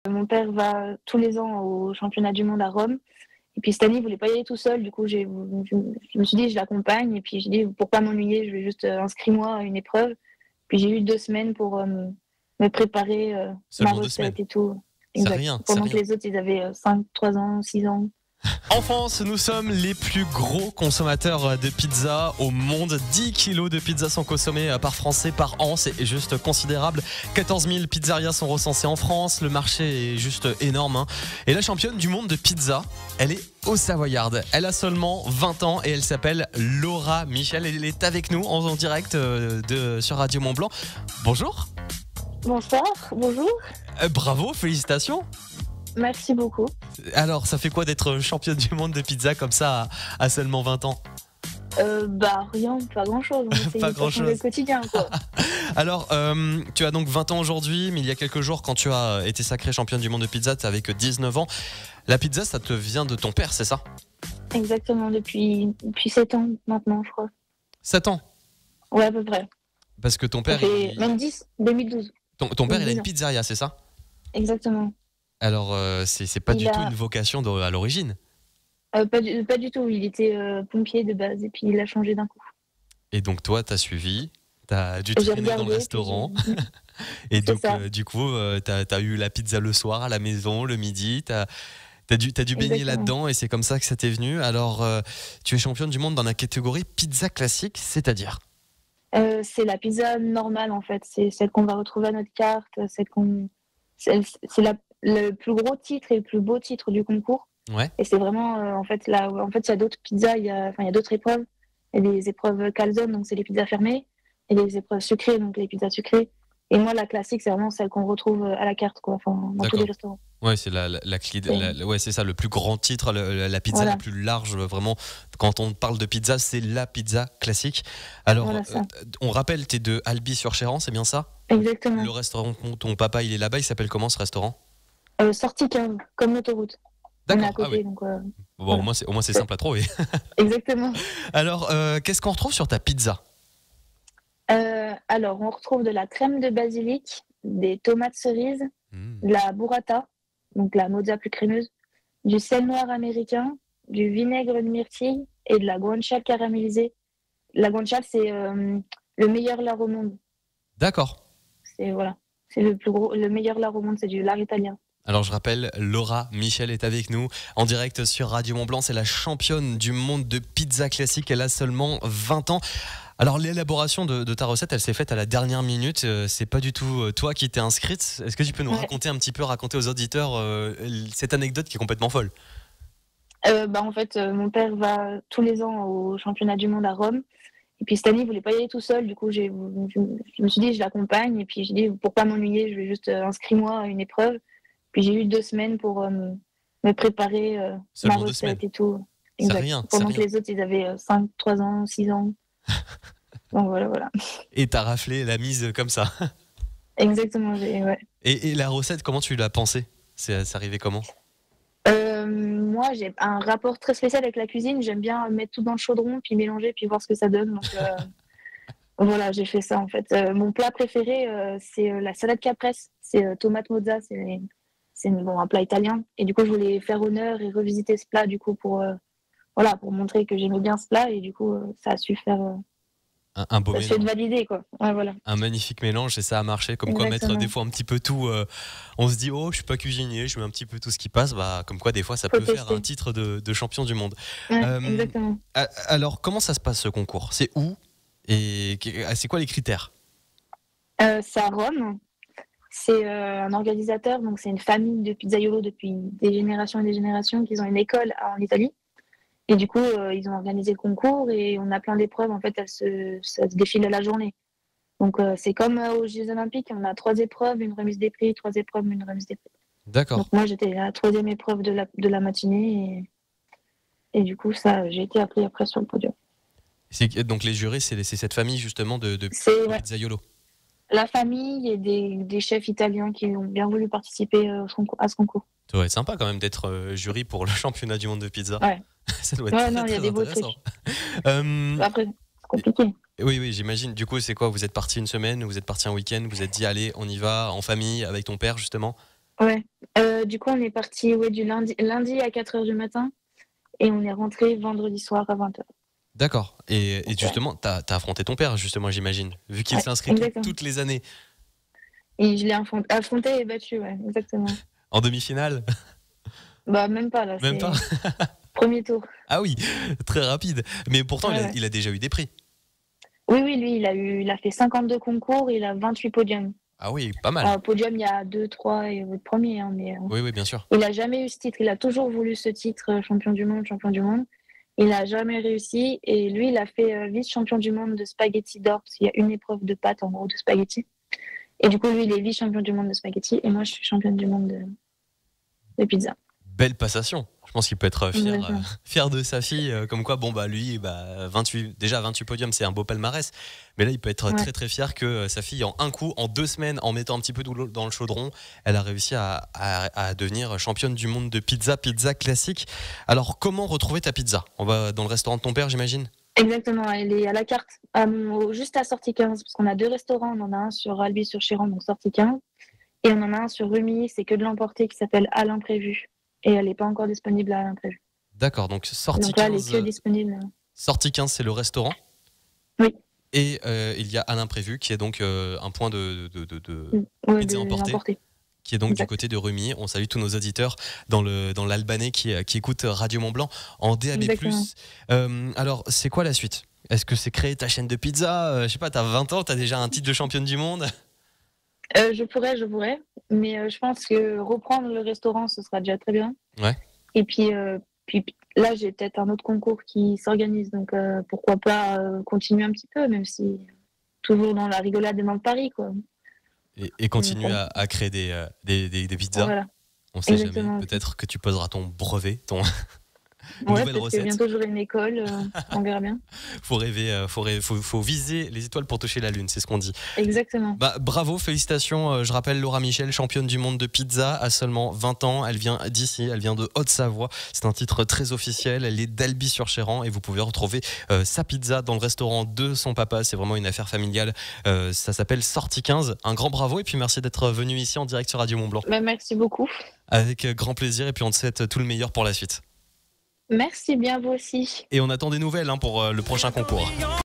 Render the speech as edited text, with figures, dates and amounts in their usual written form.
Mon père va tous les ans au championnat du monde à Rome. Et puis cette année, il voulait pas y aller tout seul. Du coup, je me suis dit, je l'accompagne. Et puis j'ai dit, pour pas m'ennuyer, je vais juste inscris-moi à une épreuve. Puis j'ai eu 2 semaines pour me préparer ma Seulement 2 semaines. recette et tout. C'est Exact. rien, c'est Pendant que rien. les autres, ils avaient 5, 3 ans, 6 ans. En France, nous sommes les plus gros consommateurs de pizza au monde. 10 kilos de pizza sont consommés par Français par an. C'est juste considérable. 14 000 pizzerias sont recensées en France. Le marché est juste énorme. Et la championne du monde de pizza, elle est au Savoyarde. Elle a seulement 20 ans et elle s'appelle Laura Michel. Elle est avec nous en direct sur Radio Mont-Blanc. Bonjour. Bonsoir, bonjour. Bravo, félicitations. Merci beaucoup. Alors, ça fait quoi d'être championne du monde de pizza comme ça à seulement 20 ans? Rien, pas grand-chose. On essaye Pas de pas changer le grand-chose. quotidien, quoi. Alors, tu as donc 20 ans aujourd'hui, mais il y a quelques jours, quand tu as été sacrée championne du monde de pizza, tu avais que 19 ans. La pizza, ça te vient de ton père, c'est ça? Exactement, depuis 7 ans maintenant, je crois. 7 ans. Ouais, à peu près. Parce que ton Ça père, fait même 10, 2012. ton père, il a 10 une ans. pizzeria, c'est ça? Exactement. Alors, c'est pas Il du tout a une vocation à l'origine. pas du tout, il était pompier de base et puis il a changé d'un coup. Et donc, toi, t'as suivi, t'as dû J'ai traîner dans le regardé, puis restaurant. Et c'est donc, ça, du coup, t'as eu la pizza le soir à la maison, le midi. T'as dû baigner exactement. là-dedans et c'est comme ça que ça t'est venu. Alors, tu es championne du monde dans la catégorie pizza classique, c'est-à-dire? C'est la pizza normale en fait, c'est celle qu'on va retrouver à notre carte, c'est le plus gros titre et le plus beau titre du concours. Ouais, Et c'est vraiment en fait là, en fait il y a d'autres pizzas, il y a d'autres épreuves. Il y a des épreuves calzone, donc c'est les pizzas fermées, et des épreuves sucrées, donc les pizzas sucrées. Et moi la classique, c'est vraiment celle qu'on retrouve à la carte, quoi, enfin dans tous les d'accord. restaurants. Ouais, c'est ouais, c'est ça, le plus grand titre, la pizza la Voilà, plus large, vraiment. Quand on parle de pizza, c'est la pizza classique. Alors, voilà ça, on rappelle, t'es de Albi-sur-Chéran, c'est bien ça? exactement. Le restaurant, ton papa, il est là-bas, il s'appelle comment ce restaurant? Sortie 15, comme l'autoroute. On est à D'accord, ah oui. côté, donc Bon, voilà. au moins c'est simple à trouver. Exactement. Alors, qu'est-ce qu'on retrouve sur ta pizza? Alors, on retrouve de la crème de basilic, des tomates cerises, Hmm. de la burrata, donc la mozza plus crémeuse, du sel noir américain, du vinaigre de myrtille et de la guanciale caramélisée. La guanciale, c'est le meilleur lard au monde. D'accord. C'est voilà, c'est le plus gros, le meilleur lard au monde, c'est du lard italien. Alors je rappelle, Laura Michel est avec nous en direct sur Radio Mont-Blanc. C'est la championne du monde de pizza classique. Elle a seulement 20 ans. Alors l'élaboration de ta recette, elle s'est faite à la dernière minute. C'est pas du tout toi qui t'es inscrite. Est-ce que tu peux nous Ouais. raconter un petit peu, raconter aux auditeurs cette anecdote qui est complètement folle? En fait, mon père va tous les ans au championnat du monde à Rome. Et puis cette année, il voulait pas y aller tout seul. Du coup, je me suis dit, je l'accompagne. Et puis j'ai dit, pour pas m'ennuyer, je vais juste inscris-moi à une épreuve. Puis j'ai eu 2 semaines pour me préparer ma Seulement 2 semaines. recette et tout. C'est Exact. rien, c'est Pendant que rien. les autres, ils avaient 5, 3 ans, 6 ans. Donc voilà, voilà. Et t'as raflé la mise comme ça. Exactement. Ouais. Et la recette, comment tu l'as pensée? C'est arrivé comment? Moi, j'ai un rapport très spécial avec la cuisine. J'aime bien mettre tout dans le chaudron, puis mélanger, puis voir ce que ça donne. Donc voilà, j'ai fait ça en fait. Mon plat préféré, c'est la salade caprese. C'est tomate mozza. C'est un plat italien. Et du coup, je voulais faire honneur et revisiter ce plat du coup voilà, pour montrer que j'aimais bien ce plat. Et du coup, ça a su faire, Un beau ça se fait mélange. valider quoi. Ouais, voilà. Un magnifique mélange et ça a marché. Comme quoi mettre des Exactement. fois un petit peu tout. On se dit, oh, je suis pas cuisinier, je mets un petit peu tout ce qui passe. Bah, comme quoi des fois ça Faut peut faire un tester. titre de champion du monde. Ouais, Euh, exactement. alors, comment ça se passe ce concours? C'est où? Et c'est quoi les critères? C'est à Rome. C'est un organisateur, donc c'est une famille de pizzaiolo depuis des générations et des générations qui ont une école en Italie. Et du coup, ils ont organisé le concours et on a plein d'épreuves. En fait, ça se défile à la journée. Donc, c'est comme aux Jeux Olympiques, on a 3 épreuves, une remise des prix, 3 épreuves, une remise des prix. Donc, D'accord. moi, j'étais à la troisième épreuve de la matinée et du coup, ça, j'ai été appelée après sur le podium. Donc les jurés, c'est cette famille justement C'est de ouais, pizzaiolo. la famille et des chefs italiens qui ont bien voulu participer à ce concours. Ça doit être sympa quand même d'être jury pour le championnat du monde de pizza. Ouais, Ça doit être ouais, très non, il y a très des beaux intéressant. trucs. Euh, Après, c'est compliqué. oui, oui, j'imagine. Du coup, c'est quoi? Vous êtes parti une semaine, vous êtes parti un week-end, vous êtes dit, allez, on y va, en famille, avec ton père justement? Ouais. Du coup, on est parti du lundi à 4 heures du matin et on est rentré vendredi soir à 20 heures. D'accord. Et Donc, ouais, justement, t'as affronté ton père, justement, j'imagine, vu qu'il ouais, s'inscrit exactement. toutes les années Et je l'ai affronté et battu, ouais, exactement. en demi-finale. Bah, même pas là, Même pas. c'est premier tour. Ah oui, très rapide. Mais pourtant, Ouais, ouais. il a déjà eu des prix. Oui, oui, lui, il a fait 52 concours, il a 28 podiums. Ah oui, pas mal. Alors, podium, il y a 2, 3 et le premier, hein, mais Oui, oui, bien sûr. il a jamais eu ce titre. Il a toujours voulu ce titre, champion du monde, champion du monde. Il n'a jamais réussi. Et lui, il a fait vice-champion du monde de spaghetti d'or, parce qu'il y a une épreuve de pâte, en gros, de spaghetti. Et du coup, lui, il est vice-champion du monde de spaghetti. Et moi, je suis championne du monde de pizza. Belle passation. Je pense qu'il peut être fier, Exactement. fier de sa fille. Comme quoi, bon, bah, lui, bah, 28, déjà 28 podiums, c'est un beau palmarès. Mais là, il peut être Ouais. très, très fier que sa fille, en un coup, en 2 semaines, en mettant un petit peu d'eau dans le chaudron, elle a réussi à devenir championne du monde de pizza, pizza classique. Alors, comment retrouver ta pizza? On va dans le restaurant de ton père, j'imagine? Exactement, elle est à la carte, juste à sortie 15, parce qu'on a deux restaurants. On en a un sur Albi-sur-Chéran, donc sortie 15. Et on en a un sur Rumi, c'est que de l'emporter, qui s'appelle À l'imprévu. Et elle n'est pas encore disponible à l'imprévu. D'accord, donc sortie Donc là, elle est 15, que disponible. sortie 15, c'est le restaurant. Oui, Et il y a à l'imprévu, qui est donc un point de ouais, pizza de emportée, l'emporter. qui est donc du Exact. côté de Rumi. On salue tous nos auditeurs dans l'Albanais qui écoutent Radio Mont Blanc en DAB+. Exactement. Alors, c'est quoi la suite? Est-ce que c'est créer ta chaîne de pizza? Je sais pas, t'as 20 ans, t'as déjà un titre de championne du monde? Je pourrais, mais je pense que reprendre le restaurant, ce sera déjà très bien. Ouais. Et puis là, j'ai peut-être un autre concours qui s'organise, donc pourquoi pas continuer un petit peu, même si toujours dans la rigolade et dans le pari, quoi. Et Donc, continue à créer des pizzas. voilà, On sait jamais. exactement. Peut-être que tu poseras ton brevet, ton Ouais, nouvelle peut-être que recette. bientôt j'aurai une école, on verra bien. Faut rêver, faut viser les étoiles pour toucher la lune, c'est ce qu'on dit. Exactement. Bah, bravo, félicitations. Je rappelle Laura Michel, championne du monde de pizza à seulement 20 ans. Elle vient d'ici, elle vient de Haute-Savoie. C'est un titre très officiel. Elle est d'Albi-sur-Chéran et vous pouvez retrouver sa pizza dans le restaurant de son papa. C'est vraiment une affaire familiale. Ça s'appelle Sortie 15. Un grand bravo et puis merci d'être venu ici en direct sur Radio Mont Blanc. Bah, merci beaucoup. Avec grand plaisir et puis on te souhaite tout le meilleur pour la suite. Merci bien, vous aussi. Et on attend des nouvelles pour le prochain concours.